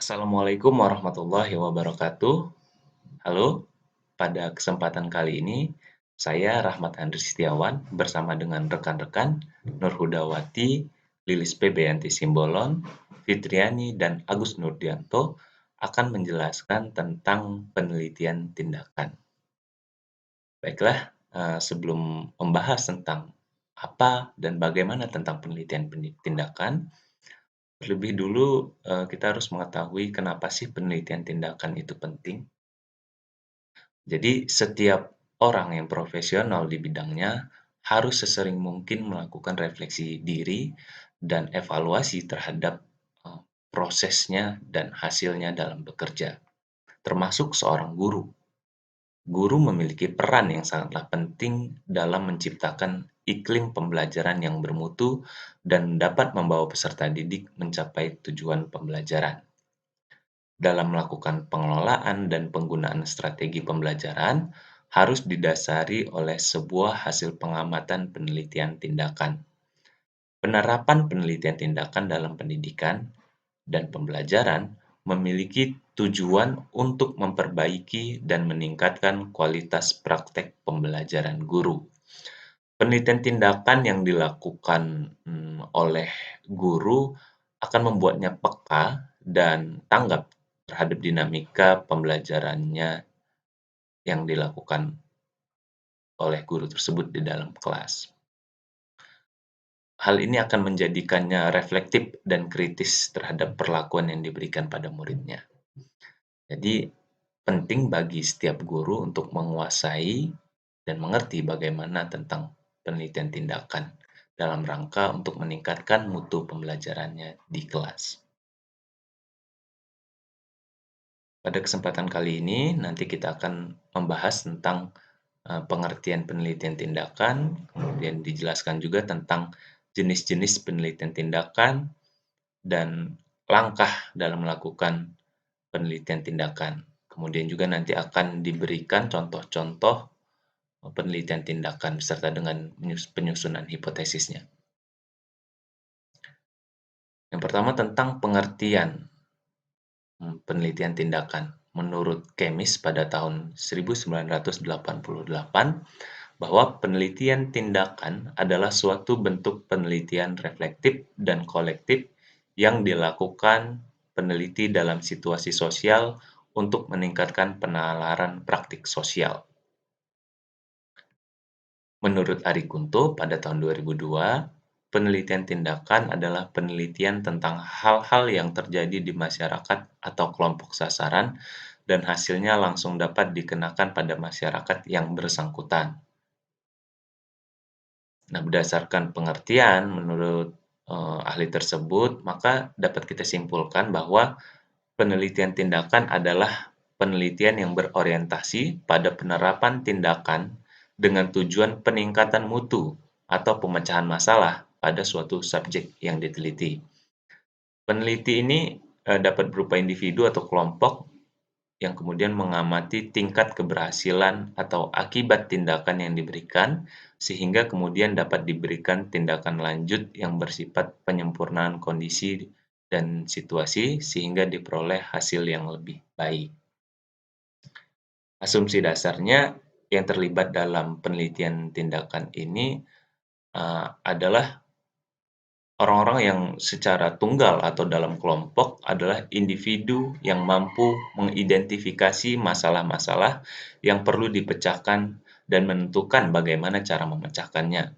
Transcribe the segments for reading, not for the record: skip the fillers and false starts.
Assalamualaikum warahmatullahi wabarakatuh. Halo, pada kesempatan kali ini saya Rahmat Andri Setiawan bersama dengan rekan-rekan Nurhudawati, Lilis Febrianti Simbolon, Fitriani, dan Agus Nurdianto akan menjelaskan tentang penelitian tindakan. Baiklah, sebelum membahas tentang apa dan bagaimana tentang penelitian tindakan, terlebih dulu kita harus mengetahui kenapa sih penelitian tindakan itu penting. Jadi setiap orang yang profesional di bidangnya harus sesering mungkin melakukan refleksi diri dan evaluasi terhadap prosesnya dan hasilnya dalam bekerja, termasuk seorang guru. Guru memiliki peran yang sangatlah penting dalam menciptakan iklim pembelajaran yang bermutu dan dapat membawa peserta didik mencapai tujuan pembelajaran. Dalam melakukan pengelolaan dan penggunaan strategi pembelajaran harus didasari oleh sebuah hasil pengamatan penelitian tindakan. Penerapan penelitian tindakan dalam pendidikan dan pembelajaran memiliki tujuan untuk memperbaiki dan meningkatkan kualitas praktek pembelajaran guru. Penelitian tindakan yang dilakukan oleh guru akan membuatnya peka dan tanggap terhadap dinamika pembelajarannya yang dilakukan oleh guru tersebut di dalam kelas. Hal ini akan menjadikannya reflektif dan kritis terhadap perlakuan yang diberikan pada muridnya. Jadi, penting bagi setiap guru untuk menguasai dan mengerti bagaimana tentang penelitian tindakan dalam rangka untuk meningkatkan mutu pembelajarannya di kelas. Pada kesempatan kali ini, nanti kita akan membahas tentang pengertian penelitian tindakan, kemudian dijelaskan juga tentang jenis-jenis penelitian tindakan, dan langkah dalam melakukan penelitian tindakan. Kemudian juga nanti akan diberikan contoh-contoh penelitian tindakan beserta dengan penyusunan hipotesisnya. Yang pertama tentang pengertian penelitian tindakan. Menurut Kemis pada tahun 1988, bahwa penelitian tindakan adalah suatu bentuk penelitian reflektif dan kolektif yang dilakukan peneliti dalam situasi sosial untuk meningkatkan penalaran praktik sosial. Menurut Ari Kunto pada tahun 2002, penelitian tindakan adalah penelitian tentang hal-hal yang terjadi di masyarakat atau kelompok sasaran dan hasilnya langsung dapat dikenakan pada masyarakat yang bersangkutan. Nah, berdasarkan pengertian menurut ahli tersebut, maka dapat kita simpulkan bahwa penelitian tindakan adalah penelitian yang berorientasi pada penerapan tindakan dengan tujuan peningkatan mutu atau pemecahan masalah pada suatu subjek yang diteliti. Peneliti ini dapat berupa individu atau kelompok yang kemudian mengamati tingkat keberhasilan atau akibat tindakan yang diberikan, sehingga kemudian dapat diberikan tindakan lanjut yang bersifat penyempurnaan kondisi dan situasi sehingga diperoleh hasil yang lebih baik. Asumsi dasarnya yang terlibat dalam penelitian tindakan ini adalah orang-orang yang secara tunggal atau dalam kelompok adalah individu yang mampu mengidentifikasi masalah-masalah yang perlu dipecahkan dan menentukan bagaimana cara memecahkannya.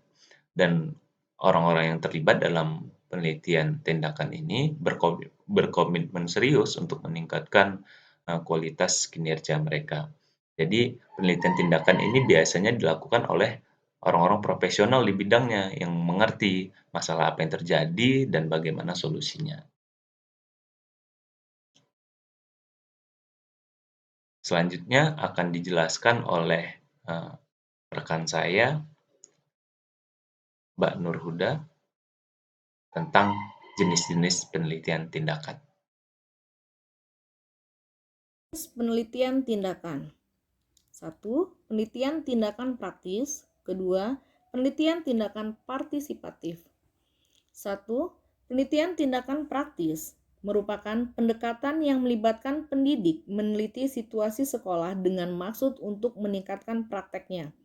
Dan orang-orang yang terlibat dalam penelitian tindakan ini berkomitmen serius untuk meningkatkan kualitas kinerja mereka. Jadi, penelitian tindakan ini biasanya dilakukan oleh orang-orang profesional di bidangnya yang mengerti masalah apa yang terjadi dan bagaimana solusinya. Selanjutnya akan dijelaskan oleh rekan saya, Mbak Nurhuda, tentang jenis-jenis penelitian tindakan. Penelitian tindakan. 1. Penelitian tindakan praktis. Kedua, penelitian tindakan partisipatif. 1. Penelitian tindakan praktis merupakan pendekatan yang melibatkan pendidik meneliti situasi sekolah dengan maksud untuk meningkatkan prakteknya.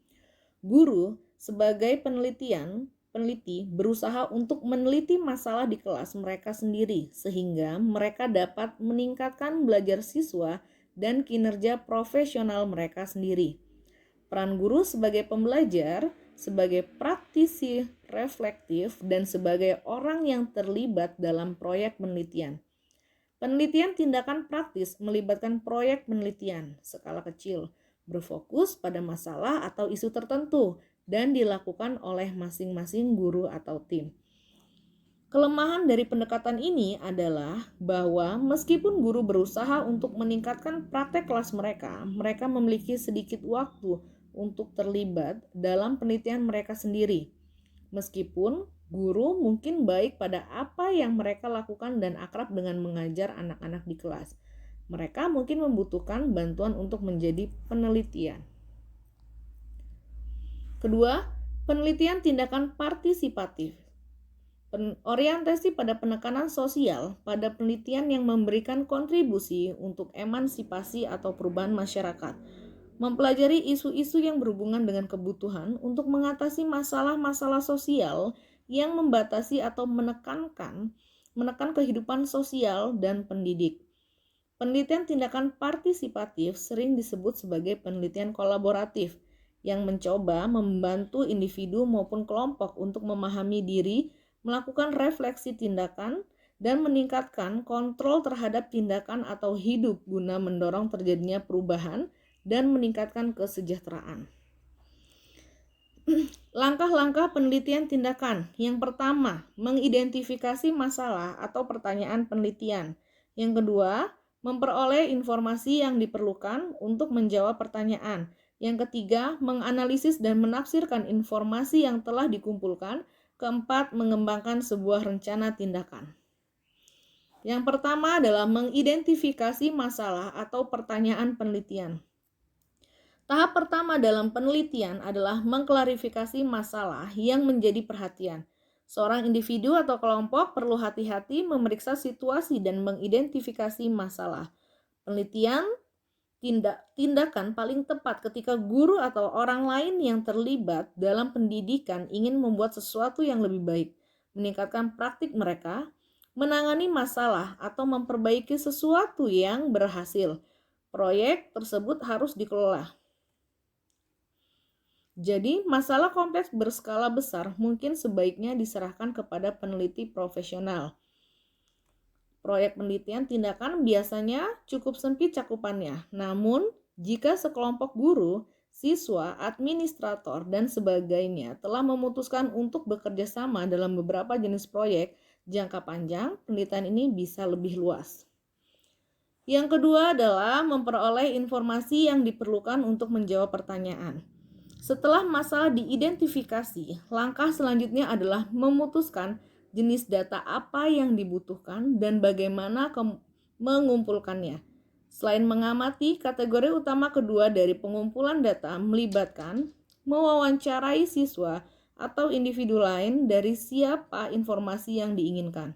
Guru sebagai peneliti berusaha untuk meneliti masalah di kelas mereka sendiri sehingga mereka dapat meningkatkan belajar siswa dan kinerja profesional mereka sendiri. Peran guru sebagai pembelajar, sebagai praktisi reflektif, dan sebagai orang yang terlibat dalam proyek penelitian. Penelitian tindakan praktis melibatkan proyek penelitian skala kecil, berfokus pada masalah atau isu tertentu, dan dilakukan oleh masing-masing guru atau tim. Kelemahan dari pendekatan ini adalah bahwa meskipun guru berusaha untuk meningkatkan praktek kelas mereka memiliki sedikit waktu untuk terlibat dalam penelitian mereka sendiri. Meskipun guru mungkin baik pada apa yang mereka lakukan dan akrab dengan mengajar anak-anak di kelas, mereka mungkin membutuhkan bantuan untuk menjadi penelitian. Kedua, penelitian tindakan partisipatif. Orientasi pada penekanan sosial pada penelitian yang memberikan kontribusi untuk emansipasi atau perubahan masyarakat. Mempelajari isu-isu yang berhubungan dengan kebutuhan untuk mengatasi masalah-masalah sosial yang membatasi atau menekan kehidupan sosial dan pendidik. Penelitian tindakan partisipatif sering disebut sebagai penelitian kolaboratif yang mencoba membantu individu maupun kelompok untuk memahami diri, melakukan refleksi tindakan, dan meningkatkan kontrol terhadap tindakan atau hidup guna mendorong terjadinya perubahan dan meningkatkan kesejahteraan. Langkah-langkah penelitian tindakan. Yang pertama, mengidentifikasi masalah atau pertanyaan penelitian. Yang kedua, memperoleh informasi yang diperlukan untuk menjawab pertanyaan. Yang ketiga, menganalisis dan menafsirkan informasi yang telah dikumpulkan. Keempat, mengembangkan sebuah rencana tindakan. Yang pertama adalah mengidentifikasi masalah atau pertanyaan penelitian. Tahap pertama dalam penelitian adalah mengklarifikasi masalah yang menjadi perhatian. Seorang individu atau kelompok perlu hati-hati memeriksa situasi dan mengidentifikasi masalah. Penelitian tindakan paling tepat ketika guru atau orang lain yang terlibat dalam pendidikan ingin membuat sesuatu yang lebih baik, meningkatkan praktik mereka, menangani masalah atau memperbaiki sesuatu yang berhasil. Proyek tersebut harus dikelola. Jadi, masalah kompleks berskala besar mungkin sebaiknya diserahkan kepada peneliti profesional. Proyek penelitian tindakan biasanya cukup sempit cakupannya. Namun, jika sekelompok guru, siswa, administrator, dan sebagainya telah memutuskan untuk bekerja sama dalam beberapa jenis proyek jangka panjang, penelitian ini bisa lebih luas. Yang kedua adalah memperoleh informasi yang diperlukan untuk menjawab pertanyaan. Setelah masalah diidentifikasi, langkah selanjutnya adalah memutuskan jenis data apa yang dibutuhkan dan bagaimana mengumpulkannya. Selain mengamati, kategori utama kedua dari pengumpulan data melibatkan mewawancarai siswa atau individu lain dari siapa informasi yang diinginkan.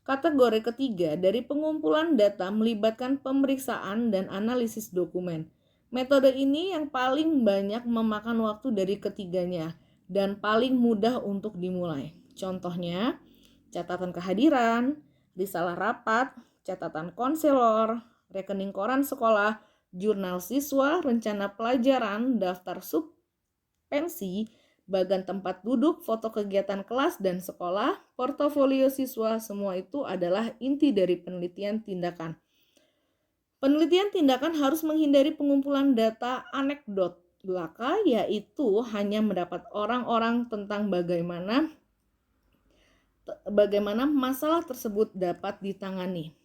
Kategori ketiga dari pengumpulan data melibatkan pemeriksaan dan analisis dokumen. Metode ini yang paling banyak memakan waktu dari ketiganya dan paling mudah untuk dimulai. Contohnya, catatan kehadiran, risalah rapat, catatan konselor, rekening koran sekolah, jurnal siswa, rencana pelajaran, daftar subpensi, bagan tempat duduk, foto kegiatan kelas dan sekolah, portofolio siswa, semua itu adalah inti dari penelitian tindakan. Penelitian tindakan harus menghindari pengumpulan data anekdot belaka, yaitu hanya mendapat orang-orang tentang bagaimana masalah tersebut dapat ditangani.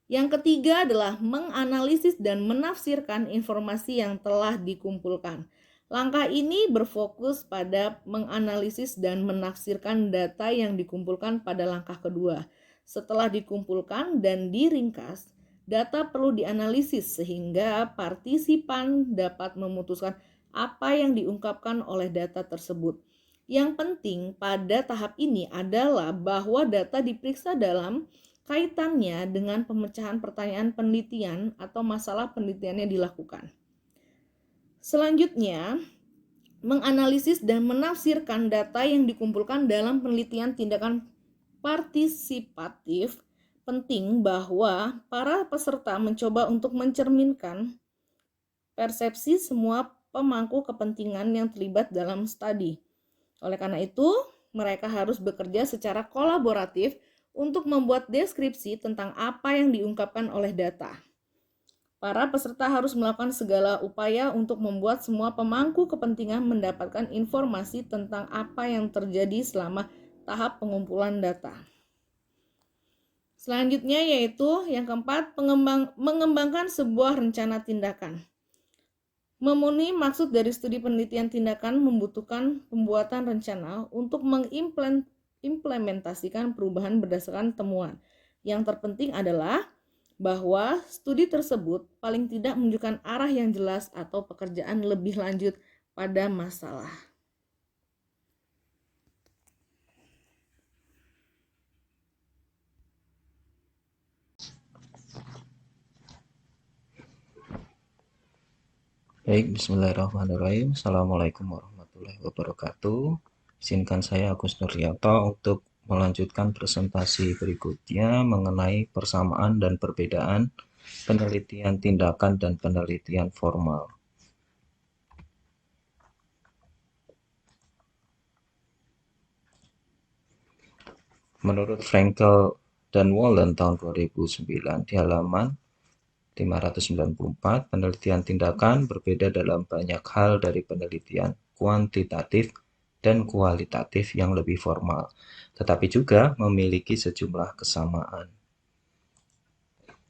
Yang ketiga adalah menganalisis dan menafsirkan informasi yang telah dikumpulkan. Langkah ini berfokus pada menganalisis dan menafsirkan data yang dikumpulkan pada langkah kedua. Setelah dikumpulkan dan diringkas, data perlu dianalisis sehingga partisipan dapat memutuskan apa yang diungkapkan oleh data tersebut. Yang penting pada tahap ini adalah bahwa data diperiksa dalam kaitannya dengan pemecahan pertanyaan penelitian atau masalah penelitiannya dilakukan. Selanjutnya, menganalisis dan menafsirkan data yang dikumpulkan dalam penelitian tindakan partisipatif. Penting bahwa para peserta mencoba untuk mencerminkan persepsi semua pemangku kepentingan yang terlibat dalam studi. Oleh karena itu, mereka harus bekerja secara kolaboratif untuk membuat deskripsi tentang apa yang diungkapkan oleh data. Para peserta harus melakukan segala upaya untuk membuat semua pemangku kepentingan mendapatkan informasi tentang apa yang terjadi selama tahap pengumpulan data. Selanjutnya yaitu yang keempat, mengembangkan sebuah rencana tindakan. Memenuhi maksud dari studi penelitian tindakan membutuhkan pembuatan rencana untuk mengimplementasikan perubahan berdasarkan temuan. Yang terpenting adalah bahwa studi tersebut paling tidak menunjukkan arah yang jelas atau pekerjaan lebih lanjut pada masalah. Baik, bismillahirrahmanirrahim. Assalamualaikum warahmatullahi wabarakatuh. Izinkan saya Agus Nuryanto untuk melanjutkan presentasi berikutnya mengenai persamaan dan perbedaan penelitian tindakan dan penelitian formal. Menurut Frankel dan Wallen tahun 2009 di halaman 594, penelitian tindakan berbeda dalam banyak hal dari penelitian kuantitatif dan kualitatif yang lebih formal, tetapi juga memiliki sejumlah kesamaan.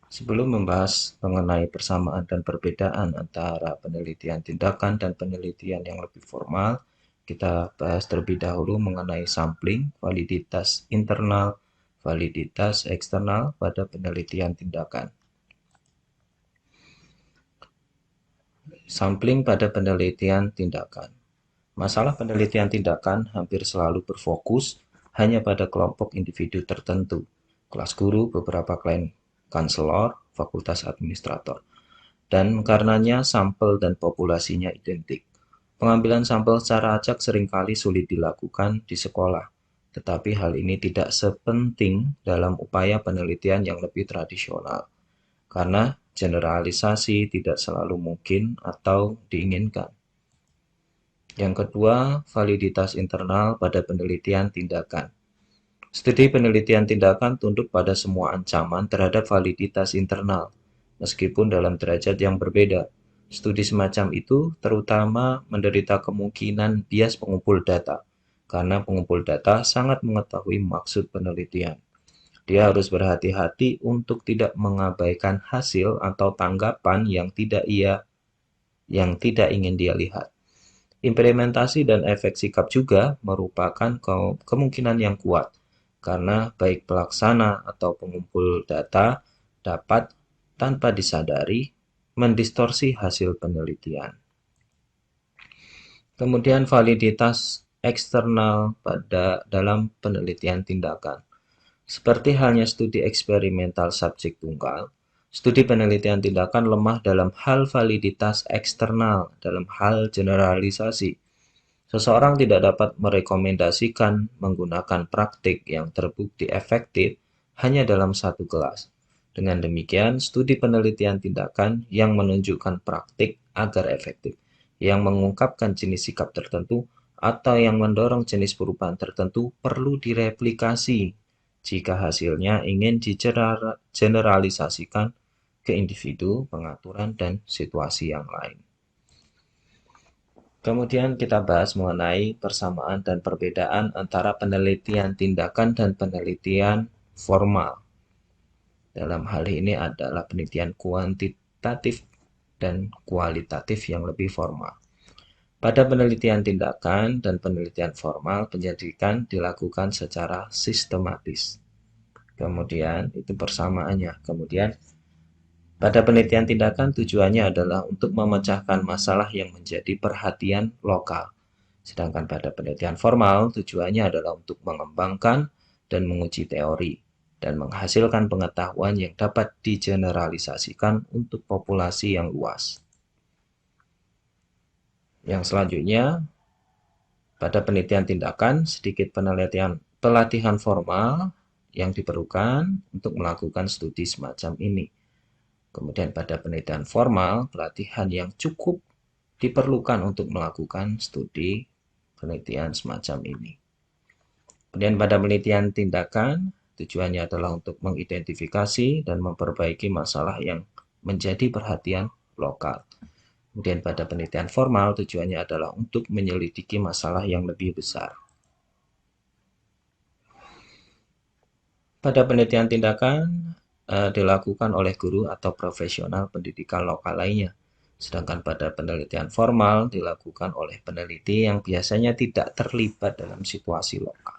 Sebelum membahas mengenai persamaan dan perbedaan antara penelitian tindakan dan penelitian yang lebih formal, kita bahas terlebih dahulu mengenai sampling, validitas internal, validitas eksternal pada penelitian tindakan. Sampling pada penelitian tindakan. Masalah penelitian tindakan hampir selalu berfokus hanya pada kelompok individu tertentu, kelas guru, beberapa klien konselor, fakultas administrator, dan karenanya sampel dan populasinya identik. Pengambilan sampel secara acak seringkali sulit dilakukan di sekolah, tetapi hal ini tidak sepenting dalam upaya penelitian yang lebih tradisional, karena generalisasi tidak selalu mungkin atau diinginkan. Yang kedua, validitas internal pada penelitian tindakan. Studi penelitian tindakan tunduk pada semua ancaman terhadap validitas internal, meskipun dalam derajat yang berbeda. Studi semacam itu terutama menderita kemungkinan bias pengumpul data, karena pengumpul data sangat mengetahui maksud penelitian. Dia harus berhati-hati untuk tidak mengabaikan hasil atau tanggapan yang tidak ingin dia lihat. Implementasi dan efek sikap juga merupakan kemungkinan yang kuat, karena baik pelaksana atau pengumpul data dapat tanpa disadari mendistorsi hasil penelitian. Kemudian validitas eksternal dalam penelitian tindakan. Seperti halnya studi eksperimental subjek tunggal, studi penelitian tindakan lemah dalam hal validitas eksternal, dalam hal generalisasi. Seseorang tidak dapat merekomendasikan menggunakan praktik yang terbukti efektif hanya dalam satu kelas. Dengan demikian, studi penelitian tindakan yang menunjukkan praktik agar efektif, yang mengungkapkan jenis sikap tertentu, atau yang mendorong jenis perubahan tertentu perlu direplikasi jika hasilnya ingin digeneralisasikan ke individu, pengaturan, dan situasi yang lain. Kemudian kita bahas mengenai persamaan dan perbedaan antara penelitian tindakan dan penelitian formal. Dalam hal ini adalah penelitian kuantitatif dan kualitatif yang lebih formal. Pada penelitian tindakan dan penelitian formal, penyelidikan dilakukan secara sistematis. Kemudian itu persamaannya. Kemudian pada penelitian tindakan tujuannya adalah untuk memecahkan masalah yang menjadi perhatian lokal. Sedangkan pada penelitian formal tujuannya adalah untuk mengembangkan dan menguji teori. dan menghasilkan pengetahuan yang dapat digeneralisasikan untuk populasi yang luas. Yang selanjutnya, pada penelitian tindakan, sedikit pelatihan formal yang diperlukan untuk melakukan studi semacam ini. Kemudian pada penelitian formal, pelatihan yang cukup diperlukan untuk melakukan studi penelitian semacam ini. Kemudian pada penelitian tindakan, tujuannya adalah untuk mengidentifikasi dan memperbaiki masalah yang menjadi perhatian lokal. Kemudian pada penelitian formal, tujuannya adalah untuk menyelidiki masalah yang lebih besar. Pada penelitian tindakan dilakukan oleh guru atau profesional pendidikan lokal lainnya. Sedangkan pada penelitian formal dilakukan oleh peneliti yang biasanya tidak terlibat dalam situasi lokal.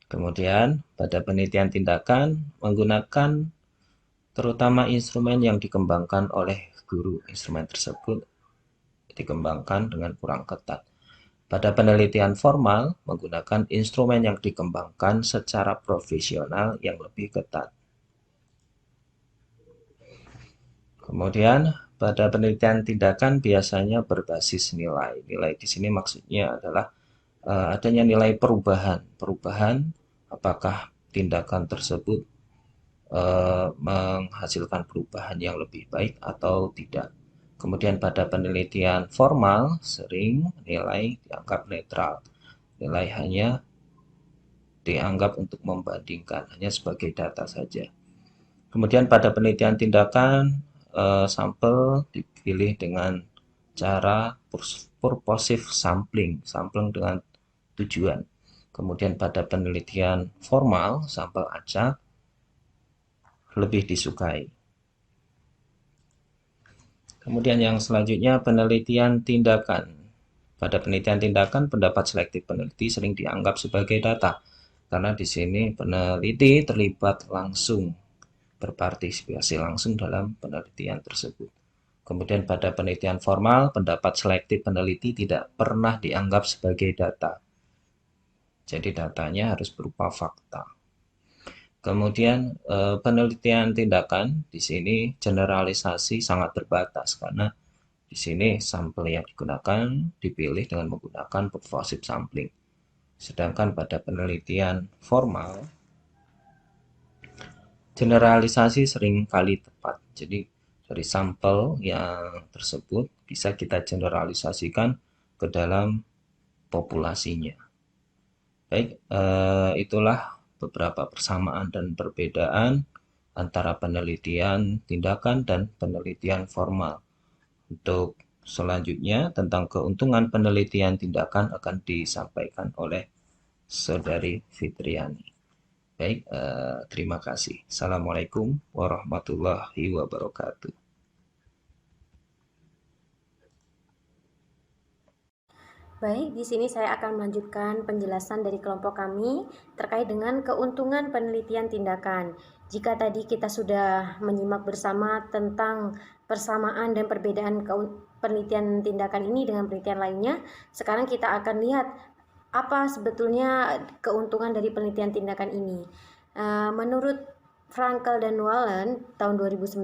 Kemudian pada penelitian tindakan menggunakan terutama instrumen yang dikembangkan oleh guru. Instrumen tersebut dikembangkan dengan kurang ketat. Pada penelitian formal menggunakan instrumen yang dikembangkan secara profesional yang lebih ketat. Kemudian pada penelitian tindakan biasanya berbasis nilai. Nilai di sini maksudnya adalah adanya nilai perubahan. Perubahan apakah tindakan tersebut menghasilkan perubahan yang lebih baik atau tidak. Kemudian pada penelitian formal sering nilai dianggap netral. Nilai hanya dianggap untuk membandingkan, hanya sebagai data saja. Kemudian pada penelitian tindakan, sampel dipilih dengan cara purposive sampling, sampling dengan tujuan. Kemudian pada penelitian formal, sampel acak lebih disukai. Kemudian yang selanjutnya penelitian tindakan. Pada penelitian tindakan, pendapat selektif peneliti sering dianggap sebagai data, karena di sini peneliti terlibat langsung, berpartisipasi langsung dalam penelitian tersebut. Kemudian pada penelitian formal, pendapat selektif peneliti tidak pernah dianggap sebagai data. Jadi datanya harus berupa fakta. Kemudian penelitian tindakan di sini generalisasi sangat terbatas karena di sini sampel yang digunakan dipilih dengan menggunakan purposive sampling. Sedangkan pada penelitian formal generalisasi sering kali tepat. Jadi dari sampel yang tersebut bisa kita generalisasikan ke dalam populasinya. Baik, itulah beberapa persamaan dan perbedaan antara penelitian tindakan dan penelitian formal. Untuk selanjutnya tentang keuntungan penelitian tindakan akan disampaikan oleh Saudari Fitriani. Baik, terima kasih. Assalamualaikum warahmatullahi wabarakatuh. Baik, di sini saya akan melanjutkan penjelasan dari kelompok kami terkait dengan keuntungan penelitian tindakan. Jika tadi kita sudah menyimak bersama tentang persamaan dan perbedaan penelitian tindakan ini dengan penelitian lainnya, sekarang kita akan lihat apa sebetulnya keuntungan dari penelitian tindakan ini. Menurut Frankel dan Wallen tahun 2009,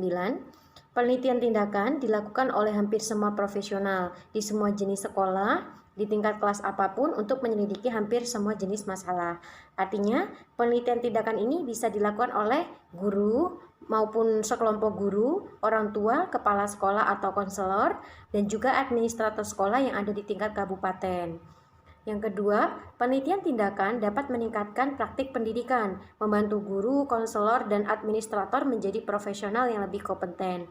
penelitian tindakan dilakukan oleh hampir semua profesional di semua jenis sekolah, di tingkat kelas apapun untuk menyelidiki hampir semua jenis masalah. Artinya, penelitian tindakan ini bisa dilakukan oleh guru maupun sekelompok guru, orang tua, kepala sekolah atau konselor, dan juga administrator sekolah yang ada di tingkat kabupaten. Yang kedua, penelitian tindakan dapat meningkatkan praktik pendidikan, membantu guru, konselor, dan administrator menjadi profesional yang lebih kompeten.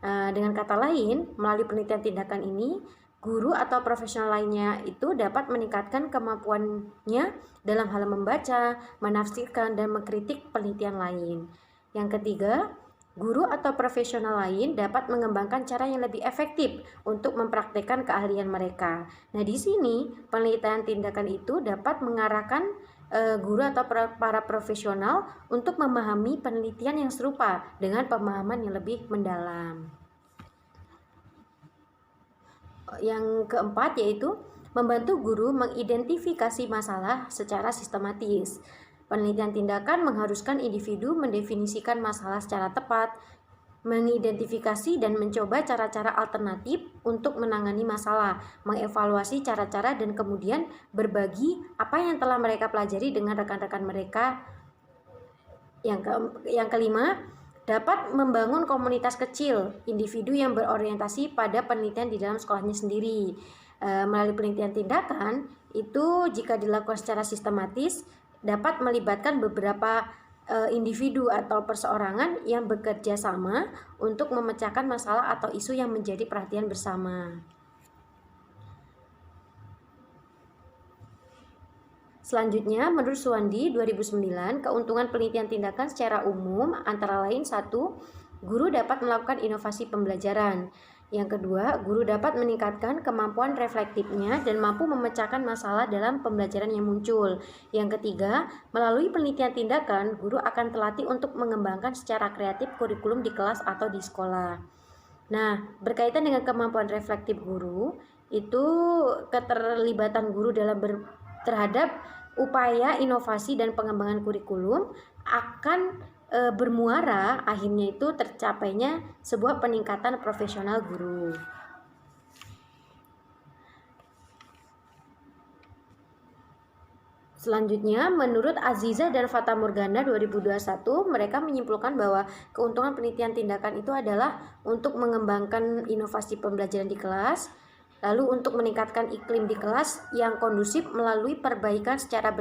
Dengan kata lain, melalui penelitian tindakan ini, guru atau profesional lainnya itu dapat meningkatkan kemampuannya dalam hal membaca, menafsirkan, dan mengkritik penelitian lain. Yang ketiga, guru atau profesional lain dapat mengembangkan cara yang lebih efektif untuk mempraktikkan keahlian mereka. Nah, di sini penelitian tindakan itu dapat mengarahkan guru atau para profesional untuk memahami penelitian yang serupa dengan pemahaman yang lebih mendalam. Yang keempat yaitu membantu guru mengidentifikasi masalah secara sistematis. Penelitian tindakan mengharuskan individu mendefinisikan masalah secara tepat, mengidentifikasi dan mencoba cara-cara alternatif untuk menangani masalah, mengevaluasi cara-cara dan kemudian berbagi apa yang telah mereka pelajari dengan rekan-rekan mereka. Yang kelima, dapat membangun komunitas kecil, individu yang berorientasi pada penelitian di dalam sekolahnya sendiri. Melalui penelitian tindakan, itu jika dilakukan secara sistematis, dapat melibatkan beberapa individu atau perseorangan yang bekerja sama untuk memecahkan masalah atau isu yang menjadi perhatian bersama. Selanjutnya, menurut Suwandi 2009, keuntungan penelitian tindakan secara umum antara lain: 1. Guru dapat melakukan inovasi pembelajaran. Yang kedua, guru dapat meningkatkan kemampuan reflektifnya dan mampu memecahkan masalah dalam pembelajaran yang muncul. Yang ketiga, melalui penelitian tindakan, guru akan terlatih untuk mengembangkan secara kreatif kurikulum di kelas atau di sekolah. Nah, berkaitan dengan kemampuan reflektif guru, itu keterlibatan guru terhadap upaya inovasi dan pengembangan kurikulum akan bermuara akhirnya itu tercapainya sebuah peningkatan profesional guru. Selanjutnya, menurut Aziza dan Fata Morgana 2021, mereka menyimpulkan bahwa keuntungan penelitian tindakan itu adalah untuk mengembangkan inovasi pembelajaran di kelas, lalu untuk meningkatkan iklim di kelas yang kondusif melalui perbaikan secara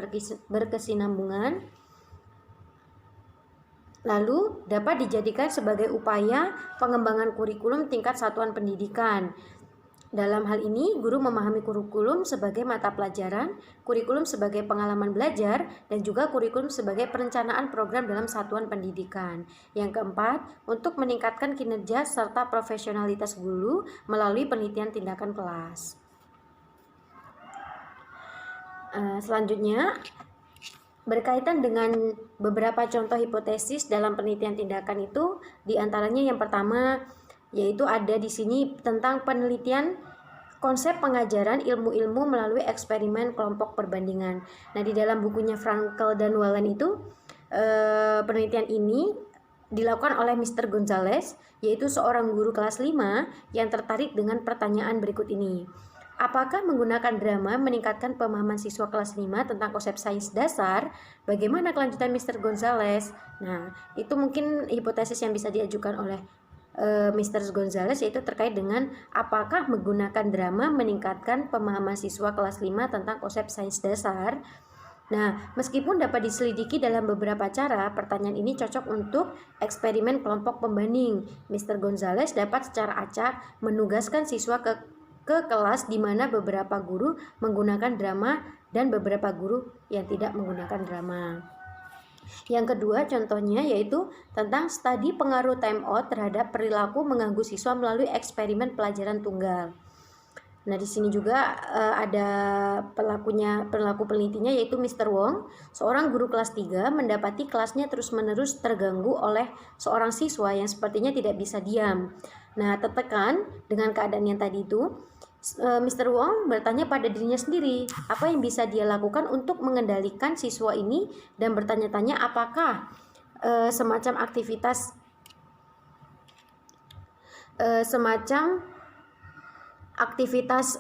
berkesinambungan, lalu dapat dijadikan sebagai upaya pengembangan kurikulum tingkat satuan pendidikan. Dalam hal ini, guru memahami kurikulum sebagai mata pelajaran, kurikulum sebagai pengalaman belajar, dan juga kurikulum sebagai perencanaan program dalam satuan pendidikan. Yang keempat, untuk meningkatkan kinerja serta profesionalitas guru melalui penelitian tindakan kelas. Selanjutnya, berkaitan dengan beberapa contoh hipotesis dalam penelitian tindakan itu, diantaranya yang pertama yaitu ada di sini tentang penelitian konsep pengajaran ilmu-ilmu melalui eksperimen kelompok perbandingan. Nah, di dalam bukunya Frankel dan Whelan itu penelitian ini dilakukan oleh Mr. Gonzalez, yaitu seorang guru kelas 5 yang tertarik dengan pertanyaan berikut ini. Apakah menggunakan drama meningkatkan pemahaman siswa kelas 5 tentang konsep sains dasar? Bagaimana kelanjutan Mr. Gonzalez? Nah, itu mungkin hipotesis yang bisa diajukan oleh Mr. Gonzalez, yaitu terkait dengan apakah menggunakan drama meningkatkan pemahaman siswa kelas 5 tentang konsep sains dasar. Nah, meskipun dapat diselidiki dalam beberapa cara, pertanyaan ini cocok untuk eksperimen kelompok pembanding. Mr. Gonzalez dapat secara acak menugaskan siswa ke kelas di mana beberapa guru menggunakan drama dan beberapa guru yang tidak menggunakan drama. Yang kedua contohnya yaitu tentang studi pengaruh time out terhadap perilaku mengganggu siswa melalui eksperimen pelajaran tunggal. Nah, di sini juga ada pelaku penelitinya yaitu Mr. Wong, seorang guru kelas 3 mendapati kelasnya terus-menerus terganggu oleh seorang siswa yang sepertinya tidak bisa diam. Nah, tertekan dengan keadaan yang tadi itu, Mr. Wong bertanya pada dirinya sendiri, apa yang bisa dia lakukan untuk mengendalikan siswa ini, dan bertanya-tanya apakah semacam aktivitas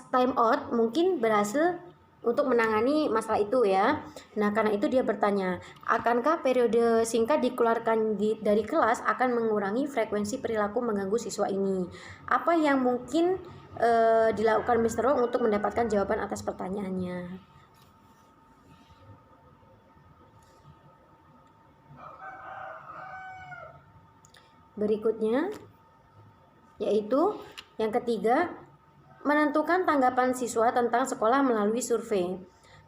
time out mungkin berhasil untuk menangani masalah itu ya. Nah, karena itu dia bertanya, akankah periode singkat dikeluarkan dari kelas akan mengurangi frekuensi perilaku mengganggu siswa ini? Apa yang mungkin dilakukan Mr. Wong untuk mendapatkan jawaban atas pertanyaannya? Berikutnya yaitu yang ketiga, menentukan tanggapan siswa tentang sekolah melalui survei.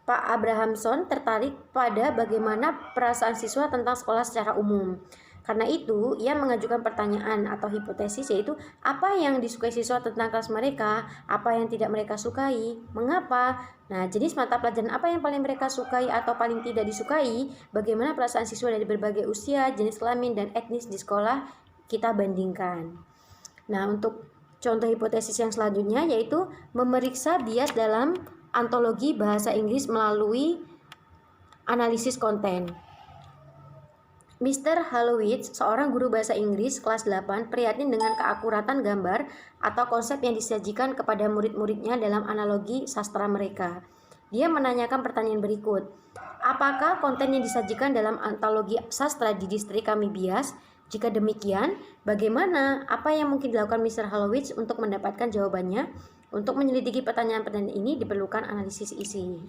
Pak Abrahamson tertarik pada bagaimana perasaan siswa tentang sekolah secara umum. Karena itu, ia mengajukan pertanyaan atau hipotesis, yaitu apa yang disukai siswa tentang kelas mereka, apa yang tidak mereka sukai, mengapa. Nah, jenis mata pelajaran apa yang paling mereka sukai atau paling tidak disukai, bagaimana perasaan siswa dari berbagai usia, jenis kelamin, dan etnis di sekolah, kita bandingkan. Nah, untuk contoh hipotesis yang selanjutnya yaitu memeriksa bias dalam antologi bahasa Inggris melalui analisis konten. Mr. Halowitz, seorang guru bahasa Inggris kelas 8, prihatin dengan keakuratan gambar atau konsep yang disajikan kepada murid-muridnya dalam analogi sastra mereka. Dia menanyakan pertanyaan berikut. Apakah konten yang disajikan dalam antologi sastra di distrik kami bias? Jika demikian, bagaimana? Apa yang mungkin dilakukan Mr. Halowitz untuk mendapatkan jawabannya? Untuk menyelidiki pertanyaan-pertanyaan ini diperlukan analisis isi.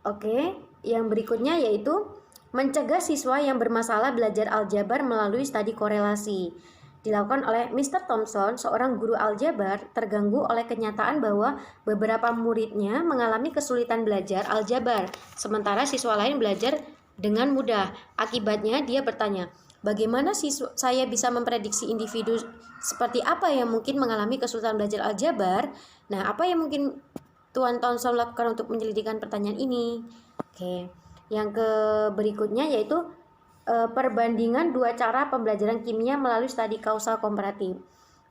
Oke, yang berikutnya yaitu mencegah siswa yang bermasalah belajar aljabar melalui studi korelasi. Dilakukan oleh Mr. Thompson, seorang guru aljabar, terganggu oleh kenyataan bahwa beberapa muridnya mengalami kesulitan belajar aljabar, sementara siswa lain belajar dengan mudah. Akibatnya dia bertanya, bagaimana saya bisa memprediksi individu seperti apa yang mungkin mengalami kesulitan belajar aljabar? Nah, apa yang mungkin Tuan Thompson lakukan untuk menyelidikkan pertanyaan ini? Oke, yang berikutnya yaitu perbandingan dua cara pembelajaran kimia melalui studi kausal komparatif.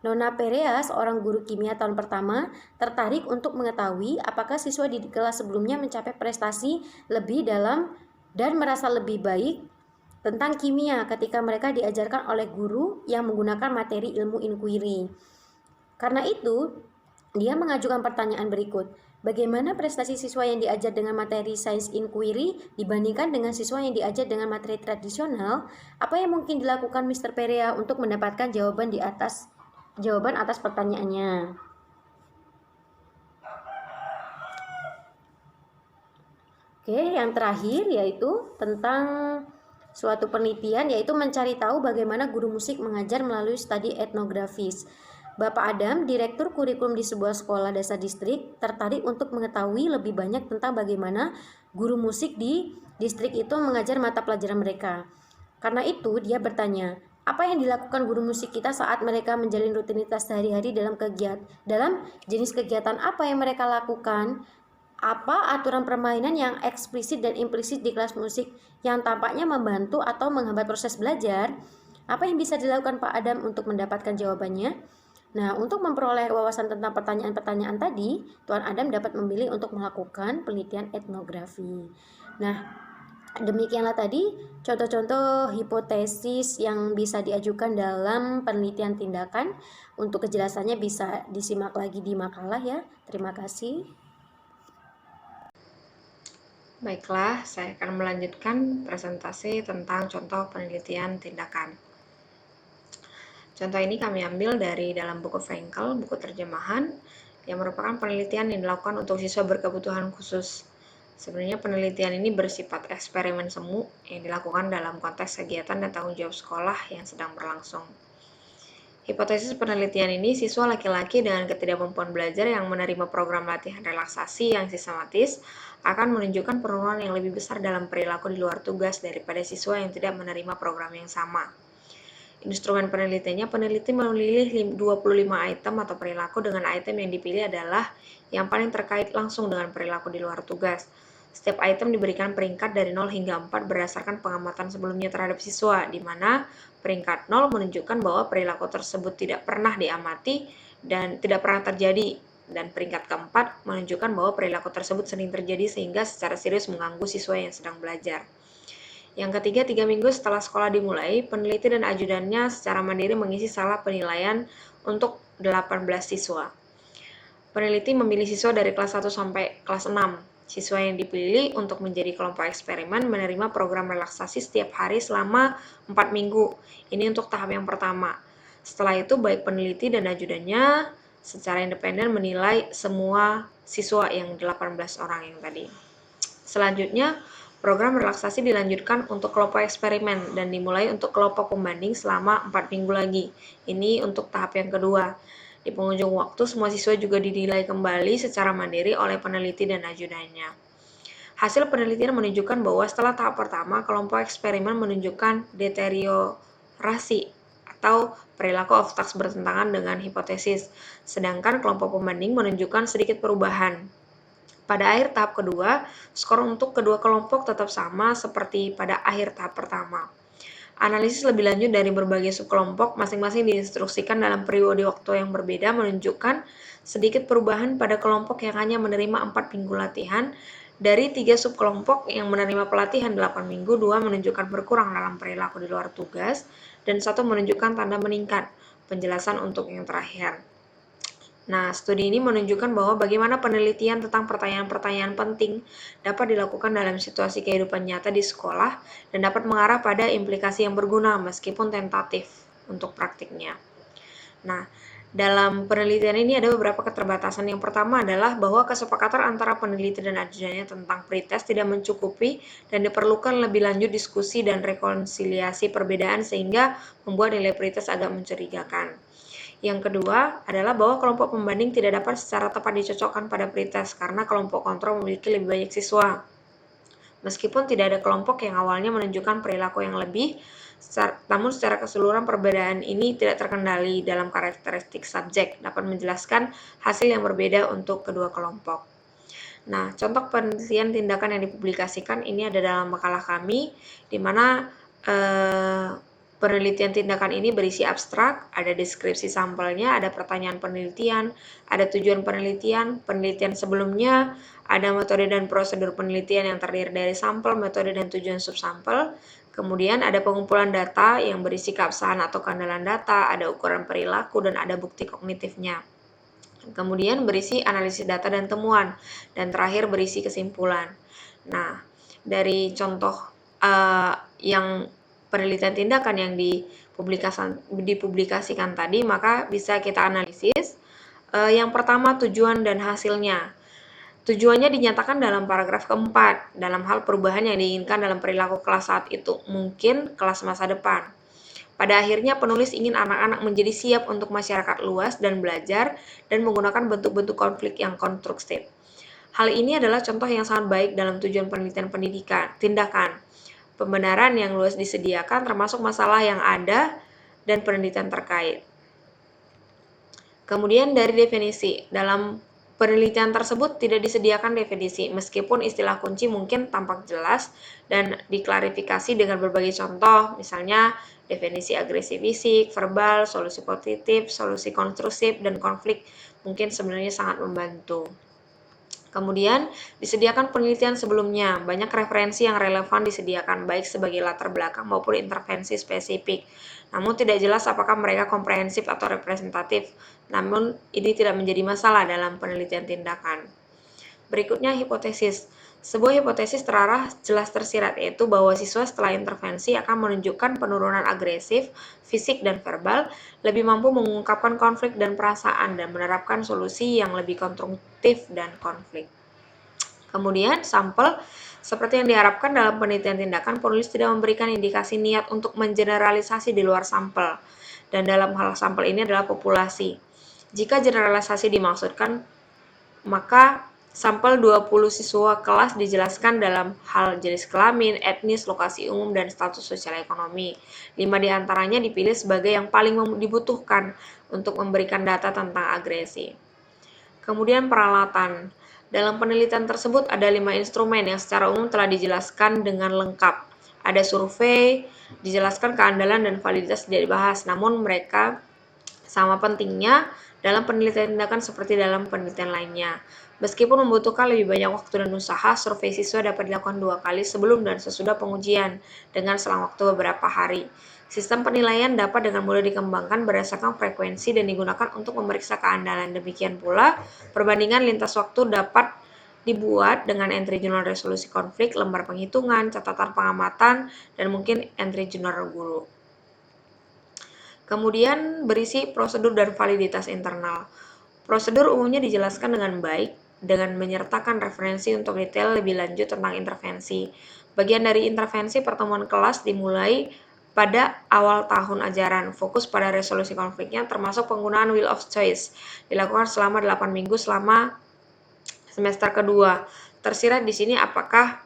Nona Perea, seorang guru kimia tahun pertama, tertarik untuk mengetahui apakah siswa di kelas sebelumnya mencapai prestasi lebih dalam dan merasa lebih baik tentang kimia ketika mereka diajarkan oleh guru yang menggunakan materi ilmu inquiry. Karena itu, dia mengajukan pertanyaan berikut. Bagaimana prestasi siswa yang diajar dengan materi Science Inquiry dibandingkan dengan siswa yang diajar dengan materi tradisional? Apa yang mungkin dilakukan Mr. Perea untuk mendapatkan jawaban atas pertanyaannya? Oke, yang terakhir yaitu tentang suatu penelitian, yaitu mencari tahu bagaimana guru musik mengajar melalui studi etnografis. Bapak Adam, Direktur Kurikulum di sebuah sekolah dasar distrik, tertarik untuk mengetahui lebih banyak tentang bagaimana guru musik di distrik itu mengajar mata pelajaran mereka. Karena itu, dia bertanya, apa yang dilakukan guru musik kita saat mereka menjalin rutinitas sehari-hari dalam jenis kegiatan apa yang mereka lakukan? Apa aturan permainan yang eksplisit dan implisit di kelas musik yang tampaknya membantu atau menghambat proses belajar? Apa yang bisa dilakukan Pak Adam untuk mendapatkan jawabannya? Nah, untuk memperoleh wawasan tentang pertanyaan-pertanyaan tadi, Tuan Adam dapat memilih untuk melakukan penelitian etnografi. Nah, demikianlah tadi contoh-contoh hipotesis yang bisa diajukan dalam penelitian tindakan. Untuk kejelasannya bisa disimak lagi di makalah ya. Terima kasih. Baiklah, saya akan melanjutkan presentasi tentang contoh penelitian tindakan. Contoh ini kami ambil dari dalam buku Frankel, buku terjemahan, yang merupakan penelitian yang dilakukan untuk siswa berkebutuhan khusus. Sebenarnya penelitian ini bersifat eksperimen semu yang dilakukan dalam konteks kegiatan dan tanggung jawab sekolah yang sedang berlangsung. Hipotesis penelitian ini, siswa laki-laki dengan ketidakmampuan belajar yang menerima program latihan relaksasi yang sistematis akan menunjukkan penurunan yang lebih besar dalam perilaku di luar tugas daripada siswa yang tidak menerima program yang sama. Instrumen penelitiannya, peneliti memilih 25 item atau perilaku dengan item yang dipilih adalah yang paling terkait langsung dengan perilaku di luar tugas. Setiap item diberikan peringkat dari 0 hingga 4 berdasarkan pengamatan sebelumnya terhadap siswa, di mana peringkat 0 menunjukkan bahwa perilaku tersebut tidak pernah diamati dan tidak pernah terjadi, dan peringkat keempat menunjukkan bahwa perilaku tersebut sering terjadi sehingga secara serius mengganggu siswa yang sedang belajar. Yang ketiga, 3 minggu setelah sekolah dimulai, peneliti dan ajudannya secara mandiri mengisi salah penilaian untuk 18 siswa. Peneliti memilih siswa dari kelas 1 sampai kelas 6. Siswa yang dipilih untuk menjadi kelompok eksperimen menerima program relaksasi setiap hari selama 4 minggu. Ini untuk tahap yang pertama. Setelah itu, baik peneliti dan ajudannya secara independen menilai semua siswa yang 18 orang yang tadi. Selanjutnya, program relaksasi dilanjutkan untuk kelompok eksperimen dan dimulai untuk kelompok pembanding selama 4 minggu lagi. Ini untuk tahap yang kedua. Di penghujung waktu, semua siswa juga dinilai kembali secara mandiri oleh peneliti dan ajudannya. Hasil penelitian menunjukkan bahwa setelah tahap pertama, kelompok eksperimen menunjukkan deteriorasi atau perilaku off-task bertentangan dengan hipotesis, sedangkan kelompok pembanding menunjukkan sedikit perubahan. Pada akhir tahap kedua, skor untuk kedua kelompok tetap sama seperti pada akhir tahap pertama. Analisis lebih lanjut dari berbagai subkelompok masing-masing diinstruksikan dalam periode waktu yang berbeda menunjukkan sedikit perubahan pada kelompok yang hanya menerima 4 minggu latihan. Dari 3 subkelompok yang menerima pelatihan 8 minggu, 2 menunjukkan berkurang dalam perilaku di luar tugas, dan 1 menunjukkan tanda meningkat. Penjelasan untuk yang terakhir. Nah, studi ini menunjukkan bahwa bagaimana penelitian tentang pertanyaan-pertanyaan penting dapat dilakukan dalam situasi kehidupan nyata di sekolah dan dapat mengarah pada implikasi yang berguna meskipun tentatif untuk praktiknya. Nah, dalam penelitian ini ada beberapa keterbatasan. Yang pertama adalah bahwa kesepakatan antara peneliti dan ajudannya tentang pretest tidak mencukupi dan diperlukan lebih lanjut diskusi dan rekonsiliasi perbedaan sehingga membuat nilai pretest agak mencurigakan. Yang kedua adalah bahwa kelompok pembanding tidak dapat secara tepat dicocokkan pada pretest karena kelompok kontrol memiliki lebih banyak siswa. Meskipun tidak ada kelompok yang awalnya menunjukkan perilaku yang lebih, namun secara keseluruhan perbedaan ini tidak terkendali dalam karakteristik subjek, dapat menjelaskan hasil yang berbeda untuk kedua kelompok. Nah, contoh penelitian tindakan yang dipublikasikan ini ada dalam makalah kami, di mana penelitian tindakan ini berisi abstrak, ada deskripsi sampelnya, ada pertanyaan penelitian, ada tujuan penelitian, penelitian sebelumnya, ada metode dan prosedur penelitian yang terdiri dari sampel, metode, dan tujuan subsampel. Kemudian ada pengumpulan data yang berisi keabsahan atau keandalan data, ada ukuran perilaku, dan ada bukti kognitifnya. Kemudian berisi analisis data dan temuan, dan terakhir berisi kesimpulan. Nah, dari contoh yang penelitian tindakan yang dipublikasikan tadi, maka bisa kita analisis. Yang pertama, tujuan dan hasilnya. Tujuannya dinyatakan dalam paragraf keempat, dalam hal perubahan yang diinginkan dalam perilaku kelas saat itu, mungkin kelas masa depan. Pada akhirnya, penulis ingin anak-anak menjadi siap untuk masyarakat luas dan belajar dan menggunakan bentuk-bentuk konflik yang konstruktif. Hal ini adalah contoh yang sangat baik dalam tujuan penelitian tindakan. Pembenaran yang luas disediakan termasuk masalah yang ada dan penelitian terkait. Kemudian dari definisi, dalam penelitian tersebut tidak disediakan definisi, meskipun istilah kunci mungkin tampak jelas dan diklarifikasi dengan berbagai contoh, misalnya definisi agresi fisik, verbal, solusi positif, solusi konstrusif, dan konflik mungkin sebenarnya sangat membantu. Kemudian, disediakan penelitian sebelumnya, banyak referensi yang relevan disediakan baik sebagai latar belakang maupun intervensi spesifik. Namun tidak jelas apakah mereka komprehensif atau representatif, namun ini tidak menjadi masalah dalam penelitian tindakan. Berikutnya hipotesis. Sebuah hipotesis terarah jelas tersirat, yaitu bahwa siswa setelah intervensi akan menunjukkan penurunan agresif, fisik, dan verbal, lebih mampu mengungkapkan konflik dan perasaan, dan menerapkan solusi yang lebih konstruktif dan konflik. Kemudian, sampel. Seperti yang diharapkan dalam penelitian tindakan, penulis tidak memberikan indikasi niat untuk mengeneralisasi di luar sampel, dan dalam hal sampel ini adalah populasi. Jika generalisasi dimaksudkan, maka sampel 20 siswa kelas dijelaskan dalam hal jenis kelamin, etnis, lokasi umum, dan status sosial ekonomi. 5 diantaranya dipilih sebagai yang paling dibutuhkan untuk memberikan data tentang agresi. Kemudian peralatan. Dalam penelitian tersebut ada 5 instrumen yang secara umum telah dijelaskan dengan lengkap. Ada survei, dijelaskan keandalan dan validitas tidak dibahas, namun mereka sama pentingnya dalam penelitian tindakan seperti dalam penelitian lainnya. Meskipun membutuhkan lebih banyak waktu dan usaha, survei siswa dapat dilakukan 2 kali sebelum dan sesudah pengujian dengan selang waktu beberapa hari. Sistem penilaian dapat dengan mudah dikembangkan berdasarkan frekuensi dan digunakan untuk memeriksa keandalan. Demikian pula, perbandingan lintas waktu dapat dibuat dengan entry jurnal resolusi konflik, lembar penghitungan, catatan pengamatan, dan mungkin entry jurnal guru. Kemudian berisi prosedur dan validitas internal. Prosedur umumnya dijelaskan dengan baik, dengan menyertakan referensi untuk detail lebih lanjut tentang intervensi. Bagian dari intervensi pertemuan kelas dimulai pada awal tahun ajaran, fokus pada resolusi konfliknya termasuk penggunaan wheel of choice, dilakukan selama 8 minggu selama semester kedua. Tersirat di sini apakah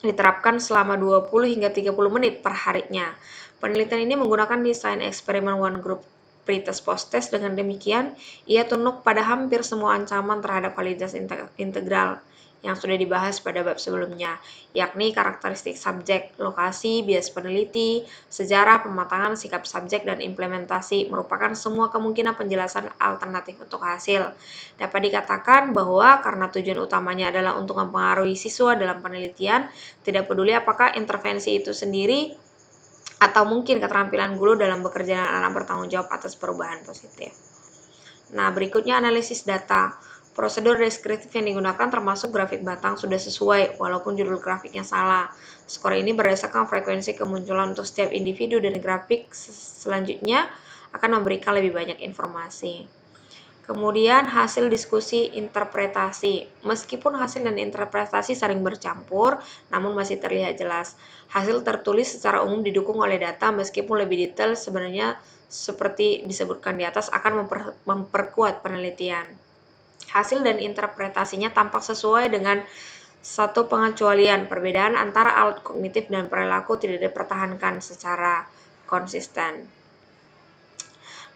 diterapkan selama 20 hingga 30 menit per harinya. Penelitian ini menggunakan desain eksperimen one group pretest post-test. Dengan demikian, ia tunduk pada hampir semua ancaman terhadap validitas integral yang sudah dibahas pada bab sebelumnya, yakni karakteristik subjek, lokasi, bias peneliti, sejarah, pematangan, sikap subjek, dan implementasi merupakan semua kemungkinan penjelasan alternatif untuk hasil. Dapat dikatakan bahwa karena tujuan utamanya adalah untuk mempengaruhi siswa dalam penelitian, tidak peduli apakah intervensi itu sendiri atau mungkin keterampilan guru dalam bekerja dan anak bertanggung jawab atas perubahan positif. Nah, berikutnya analisis data. Prosedur deskriptif yang digunakan termasuk grafik batang sudah sesuai, walaupun judul grafiknya salah. Skor ini berdasarkan frekuensi kemunculan untuk setiap individu dan grafik selanjutnya akan memberikan lebih banyak informasi. Kemudian hasil diskusi interpretasi. Meskipun hasil dan interpretasi sering bercampur, namun masih terlihat jelas. Hasil tertulis secara umum didukung oleh data, meskipun lebih detail sebenarnya seperti disebutkan di atas akan memperkuat penelitian. Hasil dan interpretasinya tampak sesuai dengan satu pengecualian. Perbedaan antara alat kognitif dan perilaku tidak dipertahankan secara konsisten.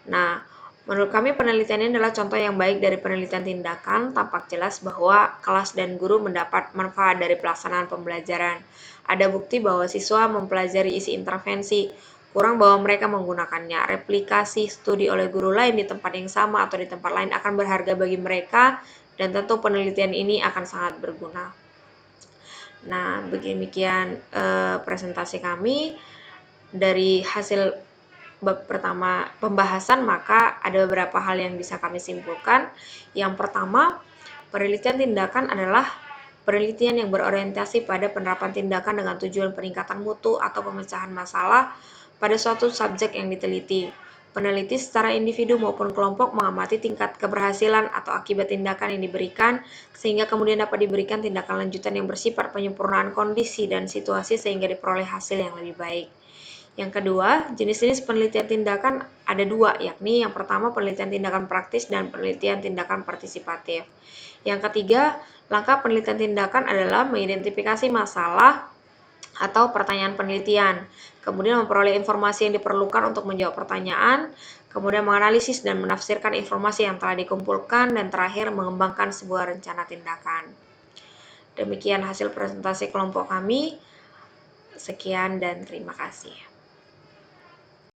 Nah, menurut kami penelitian ini adalah contoh yang baik dari penelitian tindakan. Tampak jelas bahwa kelas dan guru mendapat manfaat dari pelaksanaan pembelajaran. Ada bukti bahwa siswa mempelajari isi intervensi, kurang bahwa mereka menggunakannya. Replikasi studi oleh guru lain di tempat yang sama atau di tempat lain akan berharga bagi mereka, dan tentu penelitian ini akan sangat berguna. Nah, demikian presentasi kami. Dari hasil bab pertama pembahasan, maka ada beberapa hal yang bisa kami simpulkan. Yang pertama, penelitian tindakan adalah penelitian yang berorientasi pada penerapan tindakan dengan tujuan peningkatan mutu atau pemecahan masalah pada suatu subjek yang diteliti. Peneliti secara individu maupun kelompok mengamati tingkat keberhasilan atau akibat tindakan yang diberikan, sehingga kemudian dapat diberikan tindakan lanjutan yang bersifat penyempurnaan kondisi dan situasi sehingga diperoleh hasil yang lebih baik. Yang kedua, jenis-jenis penelitian tindakan ada dua, yakni yang pertama penelitian tindakan praktis dan penelitian tindakan partisipatif. Yang ketiga, langkah penelitian tindakan adalah mengidentifikasi masalah atau pertanyaan penelitian, kemudian memperoleh informasi yang diperlukan untuk menjawab pertanyaan, kemudian menganalisis dan menafsirkan informasi yang telah dikumpulkan, dan terakhir mengembangkan sebuah rencana tindakan. Demikian hasil presentasi kelompok kami. Sekian dan terima kasih.